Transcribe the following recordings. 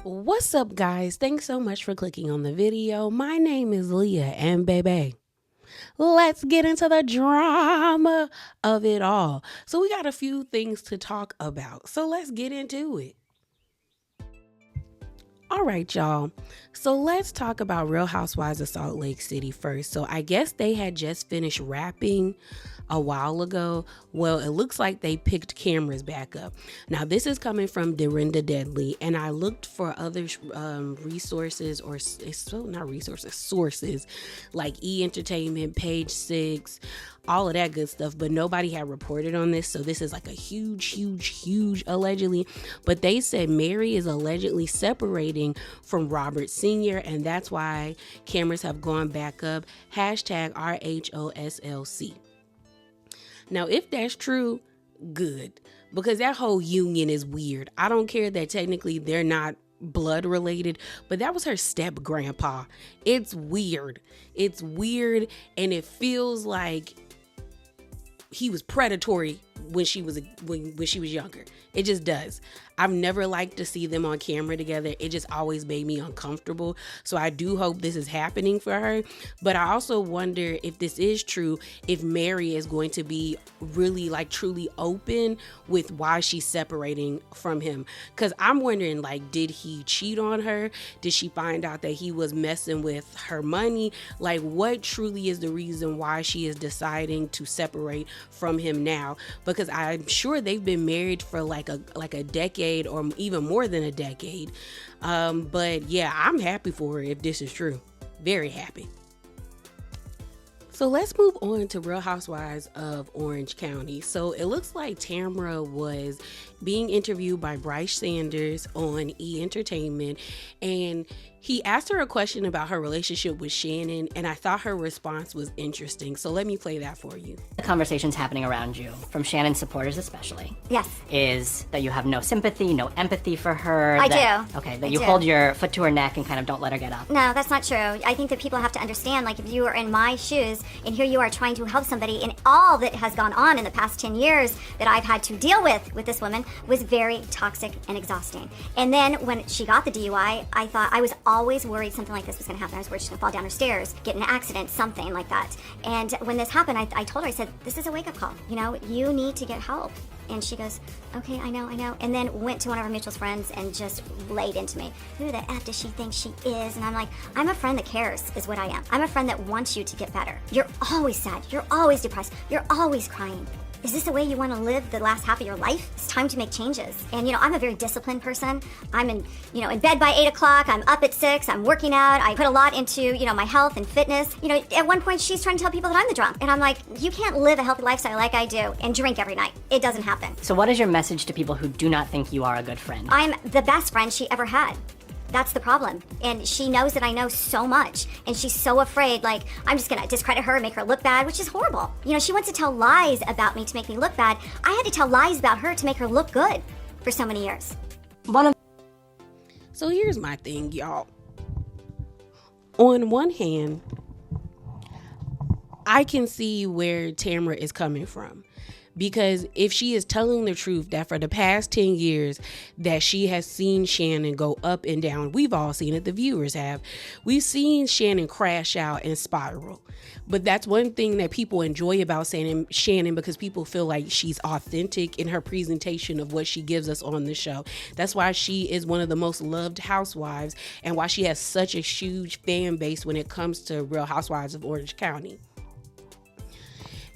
What's up, guys? Thanks so much for clicking on the video. My name is Leah, and baby, let's get into the drama of it all. So we got a few things to talk about, so let's get into it. All right, y'all. So let's talk about Real Housewives of Salt Lake City first. So I guess they had just finished wrapping a while ago. Well, it looks like they picked cameras back up. Now, this is coming from Dorinda Deadly, and I looked for other resources, or not resources, sources like E! Entertainment, Page 6, all of that good stuff, but nobody had reported on this. So this is like a huge allegedly, but they said Mary is allegedly separating from Robert Sr., and that's why cameras have gone back up. Hashtag RHOSLC. Now, if that's true, good, because that whole union is weird. I don't care that technically they're not blood related, but that was her step grandpa. It's weird, and it feels like he was predatory when she was younger. It just does. I've never liked to see them on camera together. It just always made me uncomfortable. So I do hope this is happening for her. But I also wonder if this is true, if Mary is going to be really like truly open with why she's separating from him. Because I'm wondering, like, did he cheat on her? Did she find out that he was messing with her money? Like, what truly is the reason why she is deciding to separate from him now? Because I'm sure they've been married for like a decade or even more than a decade. But yeah, I'm happy for her if this is true. Very happy. So let's move on to Real Housewives of Orange County. So it looks like Tamra was being interviewed by Bryce Sanders on E! Entertainment, and he asked her a question about her relationship with Shannon, and I thought her response was interesting. So let me play that for you. The conversations happening around you, from Shannon's supporters especially, yes, is that you have no sympathy, no empathy for her. I do. Okay, that you hold your foot to her neck and kind of don't let her get up. No, that's not true. I think that people have to understand, like, if you are in my shoes, and here you are trying to help somebody, and all that has gone on in the past 10 years that I've had to deal with this woman was very toxic and exhausting. And then when she got the DUI, I was always worried something like this was going to happen. I was worried she was going to fall down her stairs, get in an accident, something like that. And when this happened, I told her, I said, this is a wake-up call. You know, you need to get help. And she goes, okay, I know. And then went to one of her mutual friends and just laid into me. Who the F does she think she is? And I'm like, I'm a friend that cares, is what I am. I'm a friend that wants you to get better. You're always sad. You're always depressed. You're always crying. Is this the way you want to live the last half of your life? It's time to make changes. And, I'm a very disciplined person. I'm in bed by 8 o'clock. I'm up at 6. I'm working out. I put a lot into, my health and fitness. At one point she's trying to tell people that I'm the drunk. And I'm like, you can't live a healthy lifestyle like I do and drink every night. It doesn't happen. So what is your message to people who do not think you are a good friend? I'm the best friend she ever had. That's the problem. And she knows that I know so much. And she's so afraid, like, I'm just going to discredit her and make her look bad, which is horrible. She wants to tell lies about me to make me look bad. I had to tell lies about her to make her look good for so many years. So here's my thing, y'all. On one hand, I can see where Tamra is coming from. Because if she is telling the truth that for the past 10 years that she has seen Shannon go up and down, we've all seen it, the viewers have. We've seen Shannon crash out and spiral. But that's one thing that people enjoy about Shannon, because people feel like she's authentic in her presentation of what she gives us on the show. That's why she is one of the most loved housewives, and why she has such a huge fan base when it comes to Real Housewives of Orange County.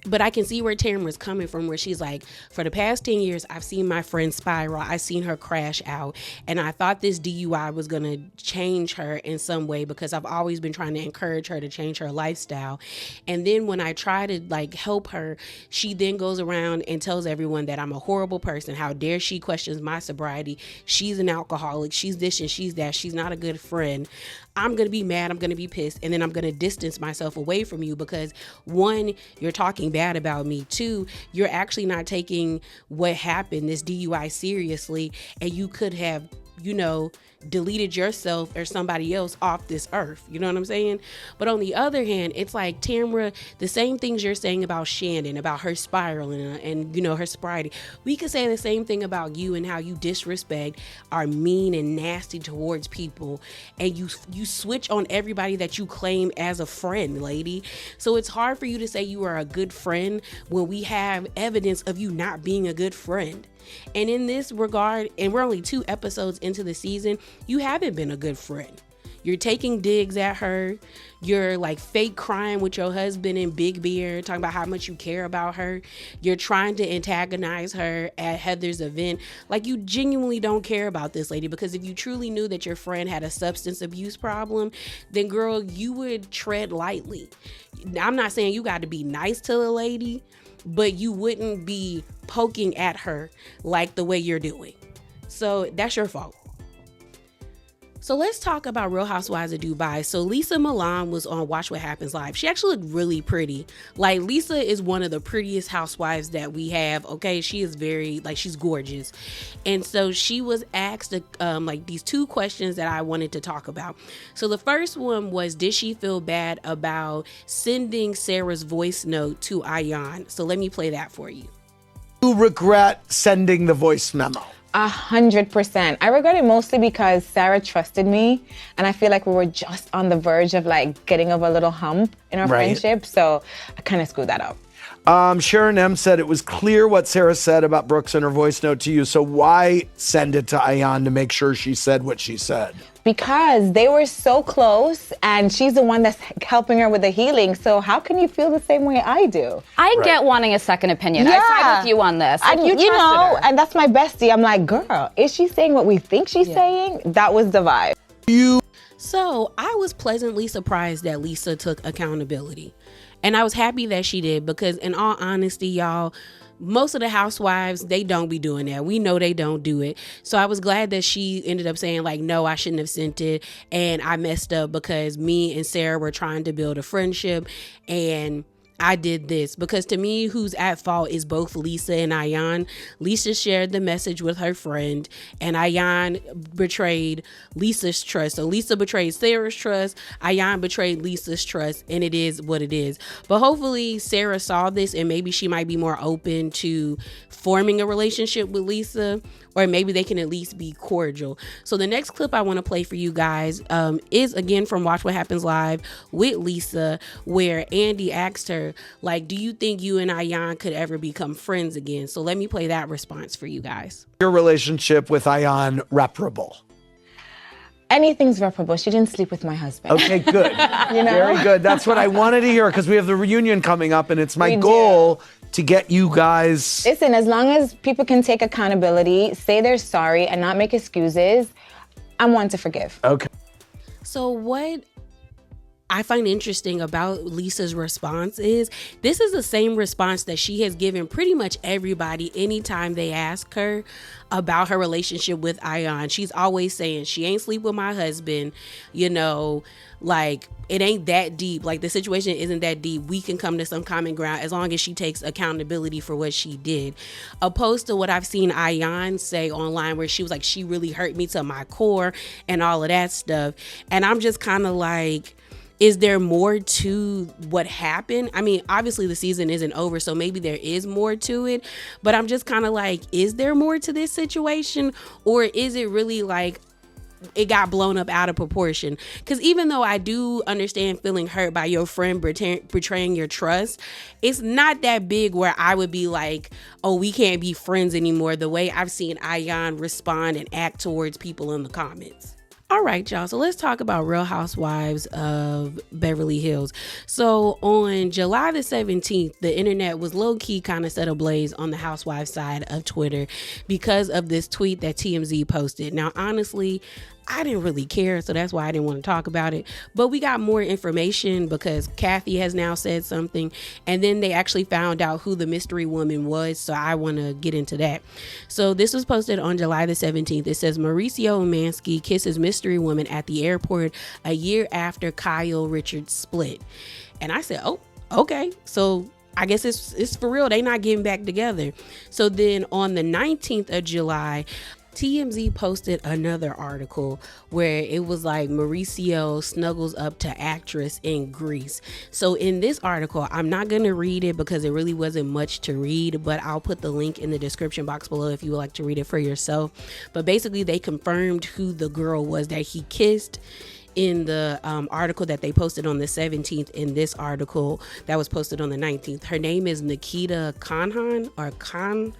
But I can see where Tamra's coming from, where she's like, for the past 10 years, I've seen my friend spiral. I've seen her crash out. And I thought this DUI was going to change her in some way, because I've always been trying to encourage her to change her lifestyle. And then when I try to help her, she then goes around and tells everyone that I'm a horrible person. How dare she questions my sobriety? She's an alcoholic. She's this and she's that. She's not a good friend. I'm going to be mad. I'm going to be pissed. And then I'm going to distance myself away from you because, one, you're talking bad about me. Two, you're actually not taking what happened, this DUI, seriously. And you could have deleted yourself or somebody else off this earth. You know what I'm saying? But on the other hand, it's like, Tamra, the same things you're saying about Shannon, about her spiraling and her sobriety, we could say the same thing about you and how you disrespect, are mean and nasty towards people, and you switch on everybody that you claim as a friend, lady. So it's hard for you to say you are a good friend when we have evidence of you not being a good friend. And in this regard, and we're only 2 episodes into the season, you haven't been a good friend. You're taking digs at her. You're like fake crying with your husband in Big Beer, talking about how much you care about her. You're trying to antagonize her at Heather's event. Like, you genuinely don't care about this lady, because if you truly knew that your friend had a substance abuse problem, then girl, you would tread lightly. I'm not saying you got to be nice to the lady, but you wouldn't be poking at her like the way you're doing. So that's your fault. So let's talk about Real Housewives of Dubai. So Lisa Milan was on Watch What Happens Live. She actually looked really pretty. Like, Lisa is one of the prettiest housewives that we have. Okay, she is very, like, she's gorgeous. And so she was asked these 2 questions that I wanted to talk about. So the first one was, did she feel bad about sending Sarah's voice note to Ayan? So let me play that for you. You regret sending the voice memo? 100%. I regret it mostly because Sarah trusted me, and I feel like we were just on the verge of like getting over a little hump in our friendship, so I kind of screwed that up. Sharon M said it was clear what Sarah said about Brooks in her voice note to you, so why send it to Ayan to make sure she said what she said? Because they were so close, and she's the one that's helping her with the healing, so how can you feel the same way I do? I get wanting a second opinion. Yeah. I side with you on this. Like, you trusted her. And that's my bestie. I'm like, girl, is she saying what we think she's saying? That was the vibe. So I was pleasantly surprised that Lisa took accountability. And I was happy that she did, because in all honesty, y'all, most of the housewives, they don't be doing that. We know they don't do it. So I was glad that she ended up saying, like, no, I shouldn't have sent it, and I messed up because me and Sarah were trying to build a friendship, and I did this. Because to me, who's at fault is both Lisa and Ayan. Lisa shared the message with her friend, and Ayan betrayed Lisa's trust. So Lisa betrayed Sarah's trust, Ayan betrayed Lisa's trust, and it is what it is. But hopefully Sarah saw this, and maybe she might be more open to forming a relationship with Lisa, or maybe they can at least be cordial. So the next clip I want to play for you guys is again from Watch What Happens Live with Lisa, where Andy asked her, like, do you think you and Ayan could ever become friends again? So let me play that response for you guys. Your relationship with Ayan reparable? Anything's reparable. She didn't sleep with my husband. Okay, good. Very good. That's what I wanted to hear, because we have the reunion coming up, and it's my goal to get you guys. Listen, as long as people can take accountability, say they're sorry, and not make excuses, I'm one to forgive. Okay. So what I find interesting about Lisa's response is, this is the same response that she has given pretty much everybody anytime they ask her about her relationship with Ayan. She's always saying, she ain't sleep with my husband, like, it ain't that deep. Like, the situation isn't that deep. We can come to some common ground as long as she takes accountability for what she did. Opposed to what I've seen Ayan say online, where she was like, she really hurt me to my core and all of that stuff. And I'm just kind of like, is there more to what happened? I mean, obviously the season isn't over, so maybe there is more to it. But I'm just kind of like, is there more to this situation? Or is it really like it got blown up out of proportion? Because even though I do understand feeling hurt by your friend betraying your trust, it's not that big where I would be like, oh, we can't be friends anymore, the way I've seen Ayan respond and act towards people in the comments. All right, y'all. So let's talk about Real Housewives of Beverly Hills. So on July the 17th, the internet was low-key kind of set ablaze on the Housewives side of Twitter because of this tweet that TMZ posted. Now, honestly, I didn't really care, so that's why I didn't want to talk about it. But we got more information because Kathy has now said something, and then they actually found out who the mystery woman was, so I want to get into that. So this was posted on July the 17th. It says, Mauricio Umansky kisses mystery woman at the airport a year after Kyle Richards split. And I said, oh, okay. So I guess it's for real. They not getting back together. So then on the 19th of July, TMZ posted another article where it was like Mauricio snuggles up to actress in Greece. So in this article, I'm not going to read it because it really wasn't much to read, but I'll put the link in the description box below if you would like to read it for yourself. But basically they confirmed who the girl was that he kissed in the article that they posted on the 17th. In this article that was posted on the 19th, her name is Nikita Khanhan or Khan.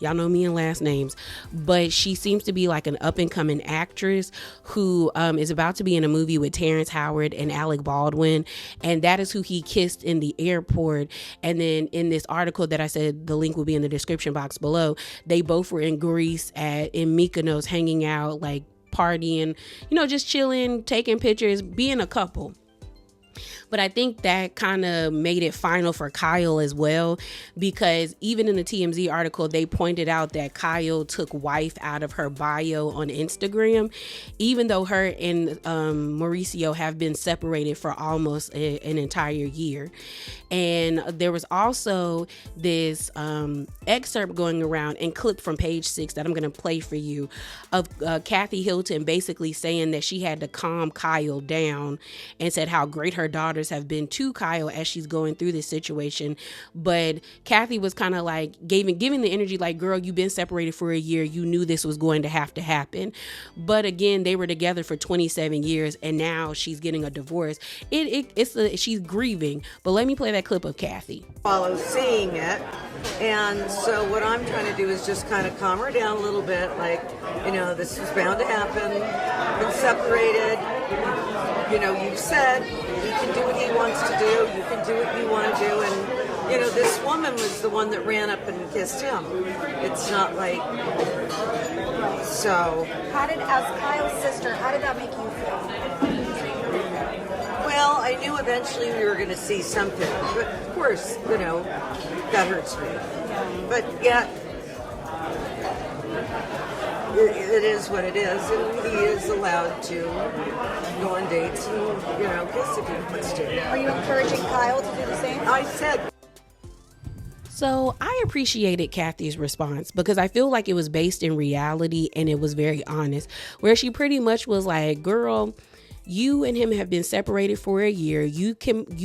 Y'all know me and last names, but she seems to be like an up and coming actress who is about to be in a movie with Terrence Howard and Alec Baldwin. And that is who he kissed in the airport. And then in this article that I said, the link will be in the description box below, they both were in Greece in Mykonos, hanging out, like partying, just chilling, taking pictures, being a couple. But I think that kind of made it final for Kyle as well, because even in the TMZ article, they pointed out that Kyle took wife out of her bio on Instagram, even though her and Mauricio have been separated for almost an entire year. And there was also this excerpt going around and clip from Page 6 that I'm going to play for you of Kathy Hilton basically saying that she had to calm Kyle down and said how great her daughters have been to Kyle as she's going through this situation. But Kathy was kind of like giving the energy like, girl, you've been separated for a year. You knew this was going to have to happen. But again, they were together for 27 years and now she's getting a divorce. She's grieving. But let me play that clip of Kathy. Follow seeing it, and so what I'm trying to do is just kind of calm her down a little bit, like, this was bound to happen, been separated, you've said he can do what he wants to do, you can do what you want to do, and this woman was the one that ran up and kissed him. It's not like, so. As Kyle's sister, how did that make you feel? Well, I knew eventually we were going to see something, but of course, that hurts me. But yet, it is what it is, and he is allowed to go on dates and, kiss if he wants to. Are you encouraging Kyle to do the same? I said. So I appreciated Kathy's response because I feel like it was based in reality and it was very honest, where she pretty much was like, girl, you and him have been separated for a year. You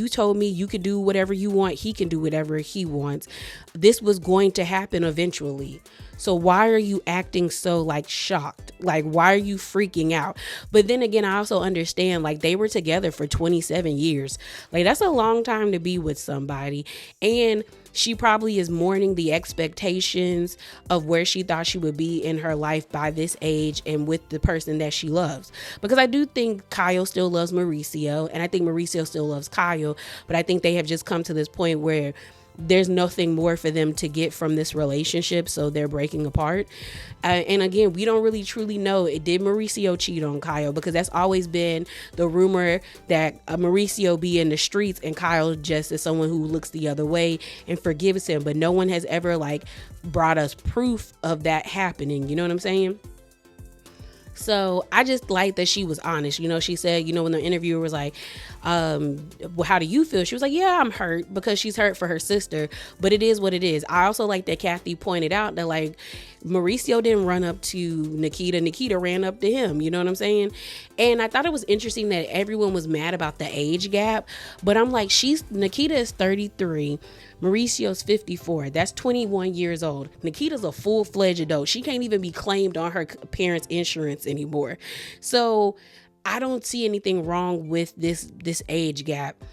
told me you could do whatever you want. He can do whatever he wants. This was going to happen eventually. So why are you acting so like shocked? Like, why are you freaking out? But then again, I also understand like they were together for 27 years. Like that's a long time to be with somebody. And she probably is mourning the expectations of where she thought she would be in her life by this age and with the person that she loves. Because I do think Kyle still loves Mauricio and I think Mauricio still loves Kyle, but I think they have just come to this point where there's nothing more for them to get from this relationship, so they're breaking apart. And again, we don't really truly know, did Mauricio cheat on Kyle? Because that's always been the rumor that Mauricio be in the streets and Kyle just is someone who looks the other way and forgives him. But no one has ever like brought us proof of that happening. You know what I'm saying? So I just like that she was honest. She said, when the interviewer was like, well, how do you feel? She was like, yeah, I'm hurt, because she's hurt for her sister, but it is what it is. I also like that Kathy pointed out that like Mauricio didn't run up to Nikita. Nikita ran up to him. You know what I'm saying? And I thought it was interesting that everyone was mad about the age gap, but I'm like, Nikita is 33. Mauricio's 54. That's 21 years old. Nikita's a full-fledged adult. She can't even be claimed on her parents' insurance anymore. So I don't see anything wrong with this age gap.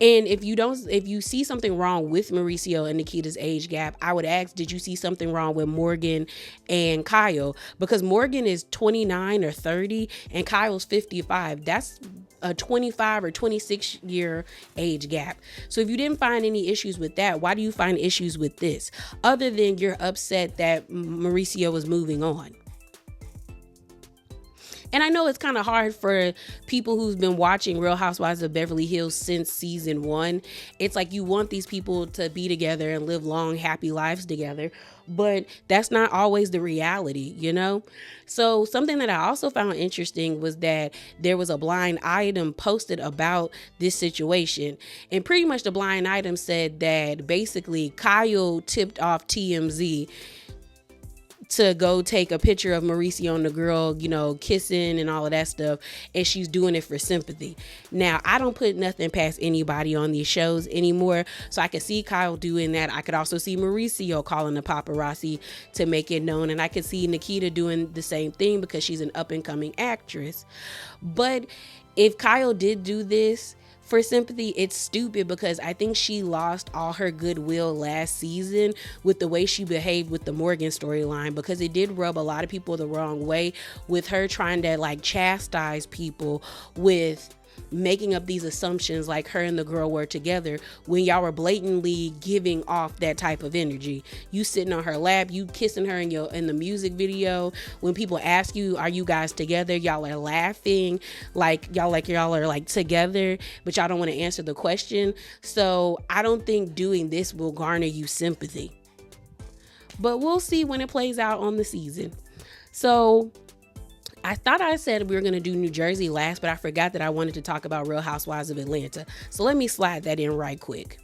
And if you see something wrong with Mauricio and Nikita's age gap, I would ask, did you see something wrong with Morgan and Kyle? Because Morgan is 29 or 30 and Kyle's 55. That's a 25 or 26 year age gap. So if you didn't find any issues with that, why do you find issues with this? Other than you're upset that Mauricio is moving on. And I know it's kind of hard for people who's been watching Real Housewives of Beverly Hills since season 1. It's like you want these people to be together and live long, happy lives together. But that's not always the reality, So something that I also found interesting was that there was a blind item posted about this situation. And pretty much the blind item said that basically Kyle tipped off TMZ to go take a picture of Mauricio and the girl, you know, kissing and all of that stuff, and she's doing it for sympathy. Now, I don't put nothing past anybody on these shows anymore, so I could see Kyle doing that. I could also see Mauricio calling the paparazzi to make it known, and I could see Nikita doing the same thing because she's an up-and-coming actress. But if Kyle did do this for sympathy, it's stupid because I think she lost all her goodwill last season with the way she behaved with the Morgan storyline, because it did rub a lot of people the wrong way with her trying to like chastise people with making up these assumptions like her and the girl were together when y'all were blatantly giving off that type of energy. You sitting on her lap, you kissing her in the music video. When people ask you, are you guys together, y'all are laughing like y'all are like together, but y'all don't want to answer the question. So I don't think doing this will garner you sympathy, but we'll see when it plays out on the season. So I thought I said we were going to do New Jersey last, but I forgot that I wanted to talk about Real Housewives of Atlanta. So let me slide that in right quick.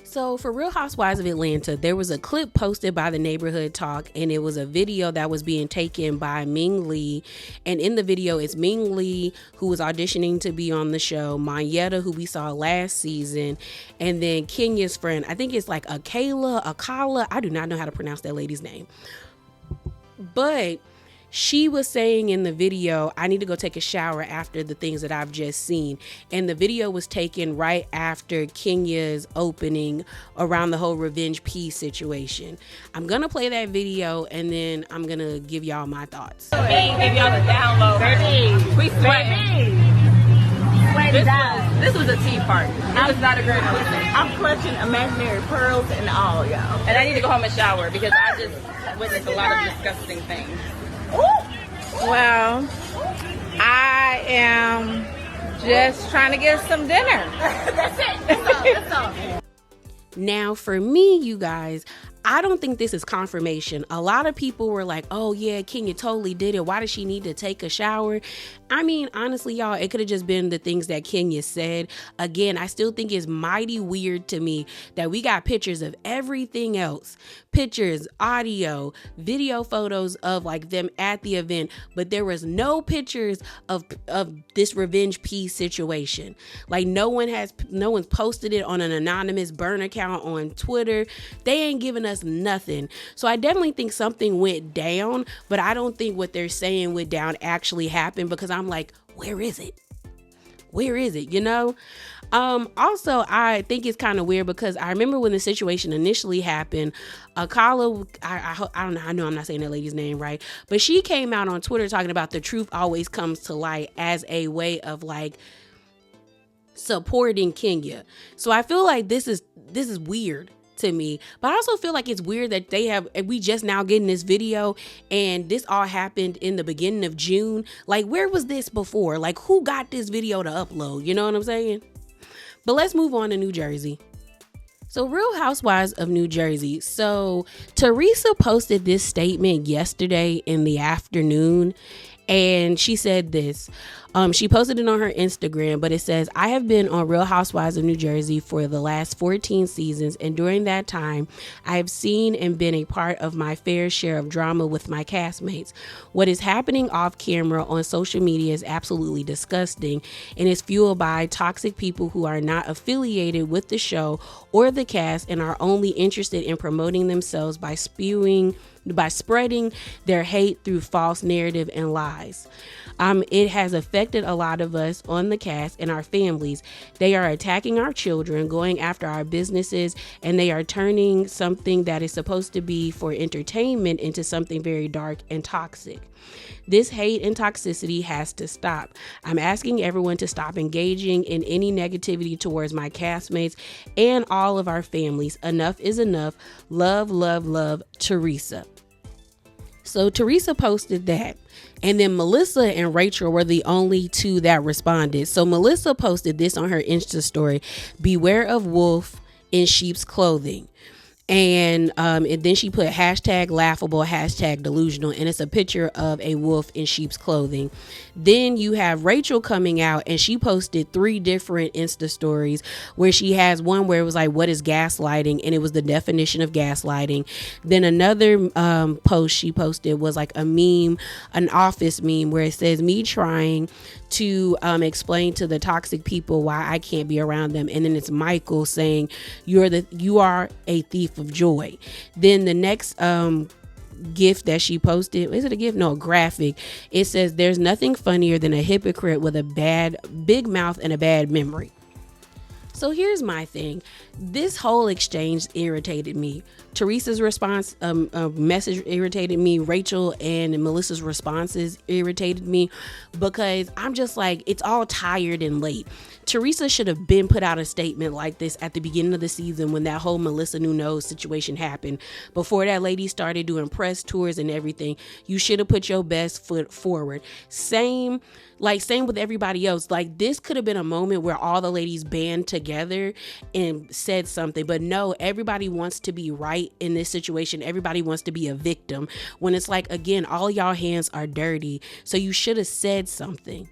So for Real Housewives of Atlanta, there was a clip posted by the Neighborhood Talk, and it was a video that was being taken by Ming Lee. And in the video, it's Ming Lee, who was auditioning to be on the show, Monyetta, who we saw last season, and then Kenya's friend. I think it's like Akala. I do not know how to pronounce that lady's name. But she was saying in the video, I need to go take a shower after the things that I've just seen. And the video was taken right after Kenya's opening around the whole Revenge Peace situation. I'm going to play that video and then I'm going to give y'all my thoughts. Give y'all the download. Baby. We sweating. This was a tea party. It was not a great one. I'm clutching imaginary pearls and all, y'all. And I need to go home and shower because I just witnessed a lot of disgusting things. Well, I am just trying to get some dinner. That's it. That's all. Now, for me, you guys, I don't think this is confirmation. A lot of people were like, oh yeah, Kenya totally did it. Why does she need to take a shower? I mean, honestly, y'all, it could have just been the things that Kenya said. Again, I still think it's mighty weird to me that we got pictures of everything else. Pictures, audio, video photos of like them at the event, but there was no pictures of this Revenge Peace situation. Like no one's posted it on an anonymous burn account on Twitter. They ain't giving us nothing. So I definitely think something went down, but I don't think what they're saying went down actually happened, because I'm like, where is it? Where is it? You know? Also, I think it's kind of weird because I remember when the situation initially happened, Akala, I don't know, I know I'm not saying that lady's name right, but she came out on Twitter talking about the truth always comes to light as a way of like supporting Kenya. So I feel like this is weird to me, but I also feel like it's weird that we just now getting this video and this all happened in the beginning of June. Like, where was this before? Like, who got this video to upload? You know what I'm saying? But let's move on to New Jersey. So Real Housewives of New Jersey. So Teresa posted this statement yesterday in the afternoon, and she said this. She posted it on her Instagram, but it says, I have been on Real Housewives of New Jersey for the last 14 seasons, and during that time, I have seen and been a part of my fair share of drama with my castmates. What is happening off camera on social media is absolutely disgusting and is fueled by toxic people who are not affiliated with the show or the cast and are only interested in promoting themselves by spreading their hate through false narrative and lies. It has affected a lot of us on the cast and our families. They are attacking our children, going after our businesses, and they are turning something that is supposed to be for entertainment into something very dark and toxic. This hate and toxicity has to stop. I'm asking everyone to stop engaging in any negativity towards my castmates and all of our families. Enough is enough. Love, love, love, Teresa. So Teresa posted that. And then Melissa and Rachel were the only two that responded. So Melissa posted this on her Insta story: beware of wolf in sheep's clothing. And then she put hashtag laughable, hashtag delusional, and it's a picture of a wolf in sheep's clothing. Then you have Rachel coming out, and she posted 3 different Insta stories where she has one where it was like, what is gaslighting? And it was the definition of gaslighting. Then another post she posted was like a meme, an office meme, where it says me trying to explain to the toxic people why I can't be around them. And then it's Michael saying, you are a thief of joy. Then the next gift that she posted, is it a gift? No, a graphic. It says, there's nothing funnier than a hypocrite with a big mouth and a bad memory. So here's my thing. This whole exchange irritated me. Teresa's response, message irritated me. Rachel and Melissa's responses irritated me, because I'm just like, it's all tired and late. Teresa should have been put out a statement like this at the beginning of the season when that whole Melissa Nuno's situation happened. Before that lady started doing press tours and everything, you should have put your best foot forward. Same with everybody else. Like, this could have been a moment where all the ladies band together and said something, but no, everybody wants to be right in this situation. Everybody wants to be a victim, when it's like, again, all y'all hands are dirty. So you should have said something.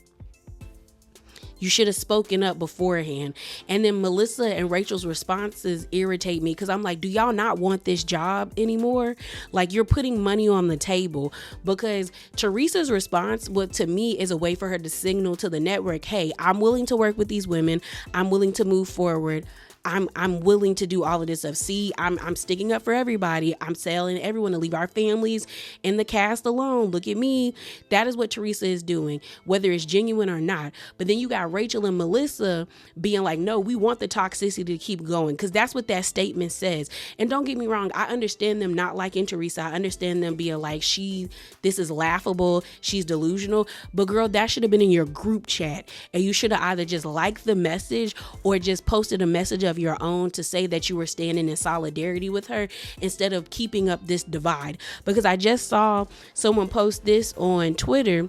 You should have spoken up beforehand. And then Melissa and Rachel's responses irritate me, because I'm like, do y'all not want this job anymore? Like, you're putting money on the table. Because Teresa's response, what to me is a way for her to signal to the network, hey, I'm willing to work with these women. I'm willing to move forward. I'm willing to do all of this stuff. See, I'm sticking up for everybody. I'm telling everyone to leave our families and the cast alone. Look at me. That is what Teresa is doing, whether it's genuine or not. But then you got Rachel and Melissa being like, no, we want the toxicity to keep going, because that's what that statement says. And don't get me wrong, I understand them not liking Teresa. I understand them being like, this is laughable. She's delusional. But girl, that should have been in your group chat. And you should have either just liked the message or just posted a message of your own to say that you were standing in solidarity with her, instead of keeping up this divide. Because I just saw someone post this on Twitter,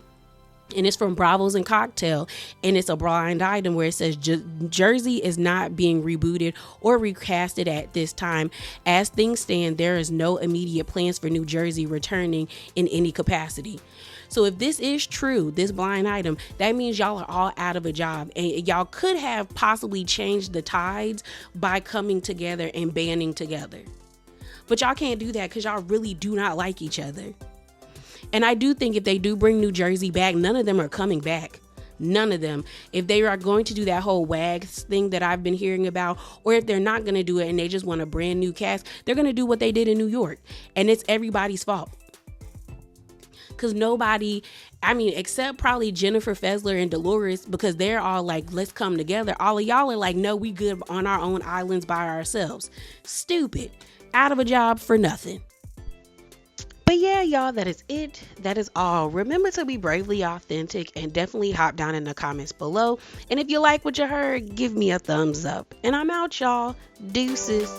and it's from Bravos and Cocktail, and it's a blind item where it says Jersey is not being rebooted or recasted at this time. As things stand, there is no immediate plans for New Jersey returning in any capacity. So if this is true, this blind item, that means y'all are all out of a job, and y'all could have possibly changed the tides by coming together and banding together. But y'all can't do that, because y'all really do not like each other. And I do think if they do bring New Jersey back, none of them are coming back. None of them. If they are going to do that whole WAGs thing that I've been hearing about, or if they're not going to do it and they just want a brand new cast, they're going to do what they did in New York. And it's everybody's fault. Because nobody, except probably Jennifer Fessler and Dolores, because they're all like, let's come together. All of y'all are like, no, we good on our own islands by ourselves. Stupid. Out of a job for nothing. But yeah, y'all, that is it. That is all. Remember to be bravely authentic, and definitely hop down in the comments below. And if you like what you heard, give me a thumbs up. And I'm out, y'all. Deuces.